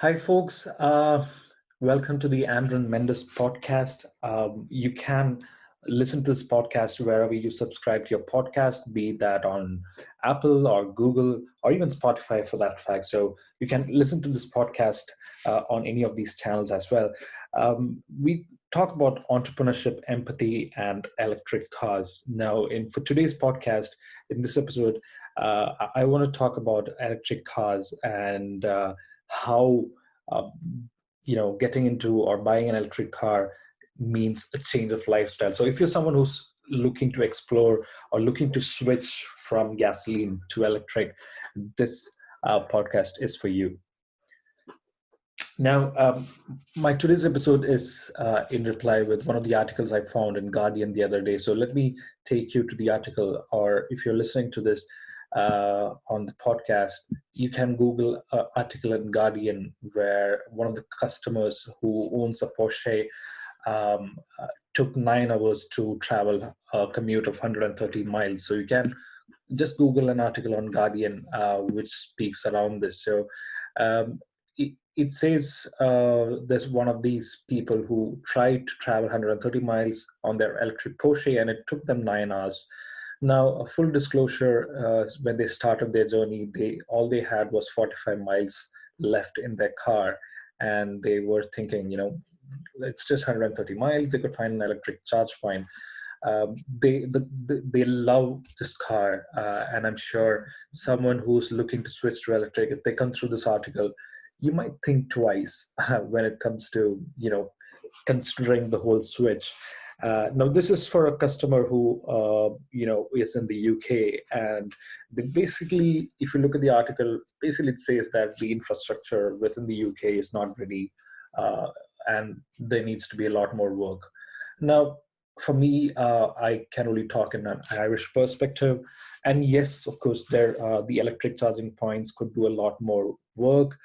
Hi, folks. Welcome to the Andrine Mendez Podcast. You can listen to this podcast wherever you subscribe to your podcast, be that on Apple or Google or even Spotify for that fact. So you can listen to this podcast on any of these channels as well. We talk about entrepreneurship, empathy, and electric cars. Now, for today's podcast, in this episode, I want to talk about electric cars and how uh, getting into or buying an electric car means a change of lifestyle. So if you're someone who's looking to explore or looking to switch from gasoline to electric, this podcast is for you. Now, my today's episode is in reply with one of the articles I found in Guardian the other day. So let me take you to the article, or if you're listening to this on the podcast, you can Google an article in Guardian where one of the customers who owns a Porsche took 9 hours to travel a commute of 130 miles. So you can just Google an article on Guardian which speaks around this. So um, it says there's one of these people who tried to travel 130 miles on their electric Porsche, and it took them 9 hours. Now, a full disclosure: when they started their journey, they had was 45 miles left in their car, and they were thinking, it's just 130 miles. They could find an electric charge point. They love this car, and I'm sure someone who's looking to switch to electric, if they come through this article, you might think twice when it comes to considering the whole switch. Now, this is for a customer who is in the UK, and they basically, if you look at the article, basically it says that the infrastructure within the UK is not ready, and there needs to be a lot more work. Now, for me, I can only talk in an Irish perspective, and yes, of course, the electric charging points could do a lot more work.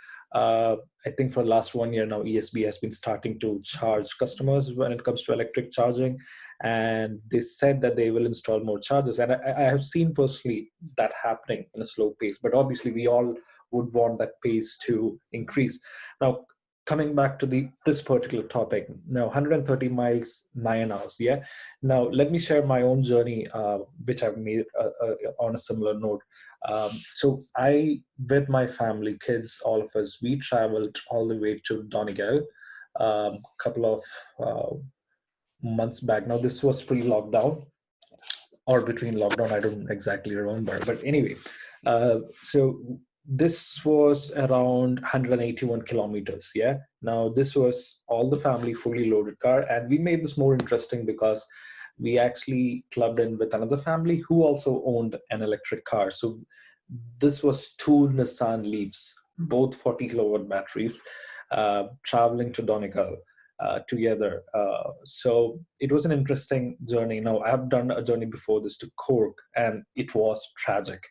I think for the last 1 year now, ESB has been starting to charge customers when it comes to electric charging, and they said that they will install more chargers. And I have seen personally that happening in a slow pace, but obviously we all would want that pace to increase. Now, coming back to this particular topic, now 130 miles, 9 hours. Yeah. Now let me share my own journey, which I've made on a similar note. So I, with my family, kids, all of us, we traveled all the way to Donegal a couple of months back. Now this was pre-lockdown or between lockdown, I don't exactly remember, but anyway, so this was around 181 kilometers. Yeah. Now this was all the family fully loaded car, and we made this more interesting because we actually clubbed in with another family who also owned an electric car. So this was two Nissan Leafs, both 40 kilowatt batteries, traveling to Donegal together. So it was an interesting journey. Now, I've done a journey before this to Cork, and it was tragic.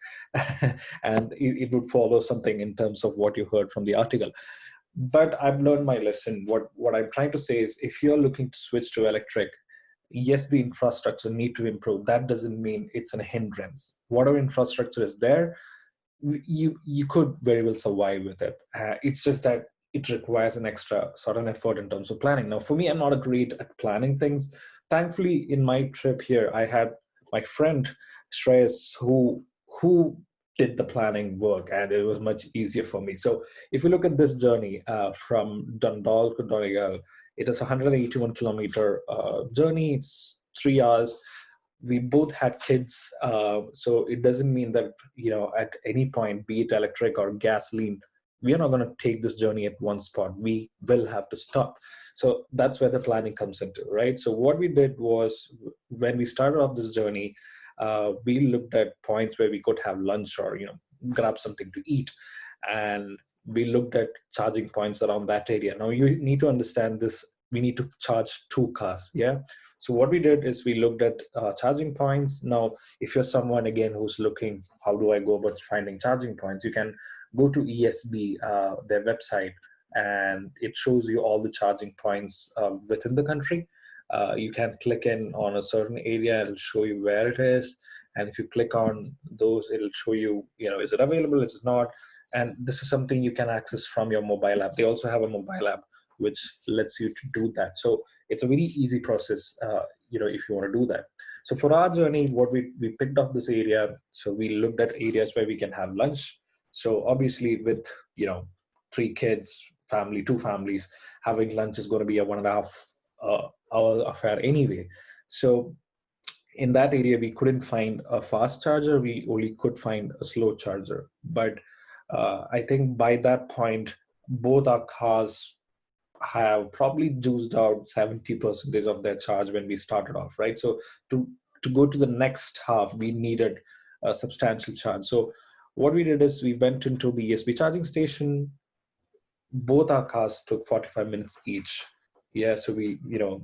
And it would follow something in terms of what you heard from the article. But I've learned my lesson. What I'm trying to say is, if you're looking to switch to electric, yes, the infrastructure need to improve. That doesn't mean it's a hindrance. Whatever infrastructure is there, you could very well survive with it. It's just that it requires an extra sort of effort in terms of planning. Now, for me, I'm not a great at planning things. Thankfully, in my trip here, I had my friend Shreyas who did the planning work, and it was much easier for me. So, if you look at this journey from Dundalk to Donegal, it is a 181 kilometer journey. It's 3 hours. We both had kids, so it doesn't mean that at any point, be it electric or gasoline, we are not going to take this journey at one spot. We will have to stop. So that's where the planning comes into, right? So what we did was, when we started off this journey, we looked at points where we could have lunch or grab something to eat, and we looked at charging points around that area. Now you need to understand this. We need to charge two cars. Yeah. So what we did is we looked at charging points. Now, if you're someone again who's looking, how do I go about finding charging points? You can go to ESB, their website, and it shows you all the charging points within the country. You can click in on a certain area, it'll show you where it is. And if you click on those, it'll show you, is it available, is it not? And this is something you can access from your mobile app. They also have a mobile app which lets you to do that. So it's a very easy process, if you want to do that. So for our journey, what we picked up this area. So we looked at areas where we can have lunch. So obviously with, 3 kids, family, 2 families, having lunch is going to be a 1.5 hour affair anyway. So in that area, we couldn't find a fast charger. We only could find a slow charger. But I think by that point, both our cars have probably juiced out 70% of their charge when we started off, right? So to go to the next half, we needed a substantial charge. So what we did is we went into the ESP charging station. Both our cars took 45 minutes each. Yeah, so we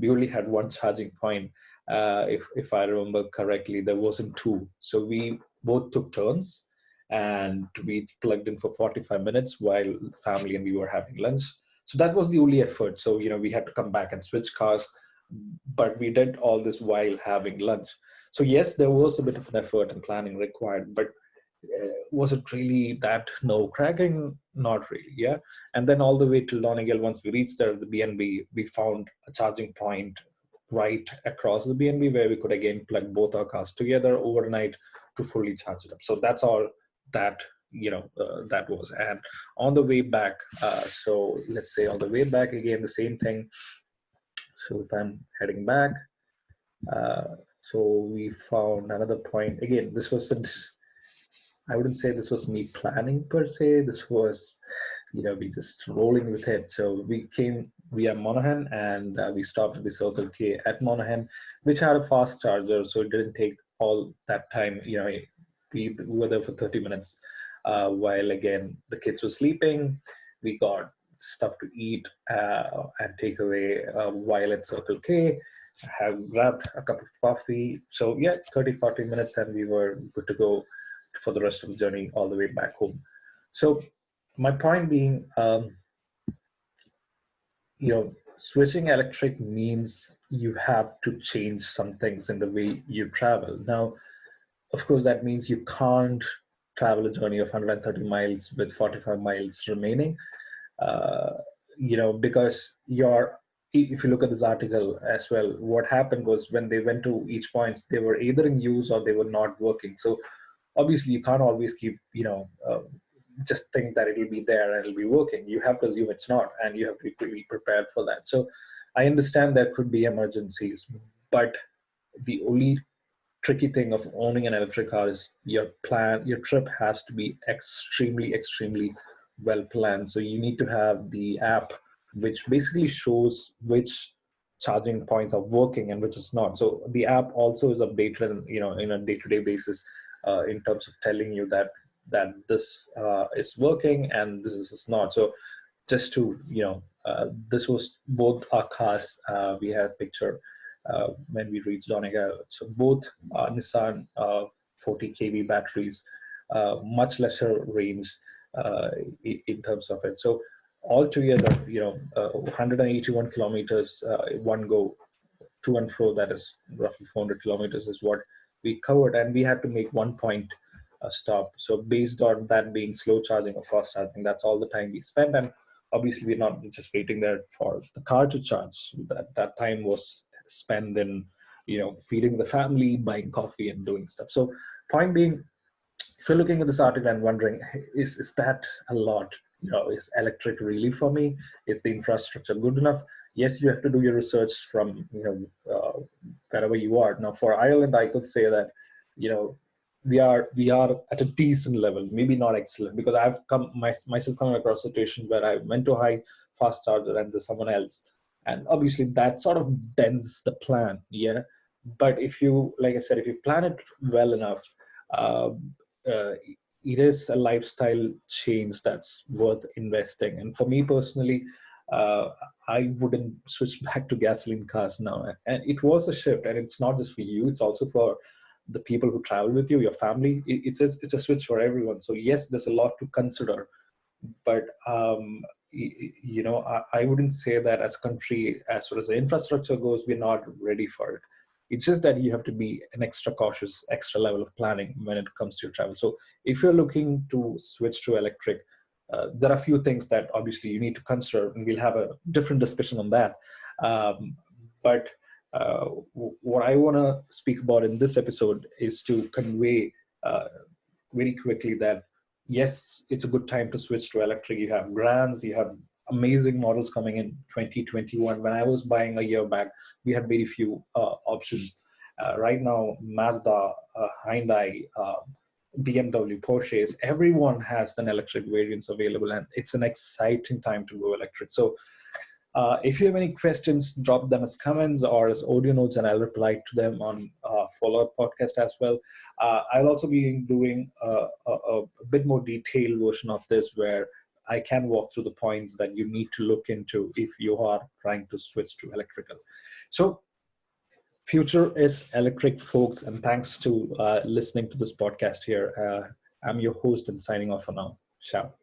only had one charging point. If I remember correctly, there wasn't two. So we both took turns, and we plugged in for 45 minutes while the family and we were having lunch. So that was the only effort. So we had to come back and switch cars, but we did all this while having lunch. So yes, there was a bit of an effort and planning required, but was it really that nerve cracking? Not really, yeah. And then all the way to Donegal, once we reached there, the BNB, we found a charging point right across the BNB where we could again plug both our cars together overnight to fully charge it up. So that's all that that was. And on the way back, so let's say on the way back again, the same thing. So if I'm heading back, so we found another point. Again, this wasn't, I wouldn't say this was me planning per se. This was, we just rolling with it. So we came via Monaghan, and we stopped at the Circle K at Monaghan, which had a fast charger. So it didn't take all that time. We were there for 30 minutes. While again, the kids were sleeping, we got stuff to eat and take away while at Circle K. Have grabbed a cup of coffee. So yeah, 30, 40 minutes, and we were good to go for the rest of the journey all the way back home. So my point being, switching electric means you have to change some things in the way you travel. Now, of course, that means you can't travel a journey of 130 miles with 45 miles remaining, because if you look at this article as well, what happened was when they went to each points, they were either in use or they were not working. So obviously you can't always keep just think that it'll be there and it'll be working. You have to assume it's not, and you have to be prepared for that. So I understand there could be emergencies, but the only tricky thing of owning an electric car is your trip has to be extremely well planned. So you need to have the app which basically shows which charging points are working and which is not. So the app also is updated in a day-to-day basis in terms of telling you that this is working and this is not. So just to this was both our cars. We had a picture when we reached Donegal. So both Nissan 40 kV batteries, much lesser range in terms of it. So altogether, 181 kilometers one go to and fro. That is roughly 400 kilometers is what we covered, and we had to make one point stop. So based on that being slow charging or fast charging, that's all the time we spent. And obviously, we're not just waiting there for the car to charge. That time was spent in feeding the family, buying coffee, and doing stuff. So point being, if you're looking at this article and wondering, is that a lot? Is electric really for me? Is the infrastructure good enough? Yes, you have to do your research from wherever you are. Now, for Ireland, I could say that we are at a decent level, maybe not excellent, because I've myself come across a situation where I went to a high fast charger and there's someone else, and obviously that sort of dents the plan. Yeah, but if you, like I said, if you plan it well enough, uh, uh, it is a lifestyle change that's worth investing. And for me personally, uh, I wouldn't switch back to gasoline cars now. And it was a shift, and it's not just for you; it's also for the people who travel with you, your family. It's a switch for everyone. So yes, there's a lot to consider, but I wouldn't say that as a country, as far as the infrastructure goes, we're not ready for it. It's just that you have to be an extra cautious, extra level of planning when it comes to your travel. So if you're looking to switch to electric, there are a few things that obviously you need to consider, and we'll have a different discussion on that. But what I want to speak about in this episode is to convey very quickly that yes, it's a good time to switch to electric. You have brands, you have amazing models coming in 2021. When I was buying a year back, we had very few options. Right now, Mazda, Hyundai, BMW, Porsches, everyone has an electric variants available, and it's an exciting time to go electric. So if you have any questions, drop them as comments or as audio notes, and I'll reply to them on follow-up podcast as well. I'll also be doing a bit more detailed version of this where I can walk through the points that you need to look into if you are trying to switch to electrical. So future is electric, folks, and thanks to listening to this podcast here. I'm your host and signing off for now. Ciao.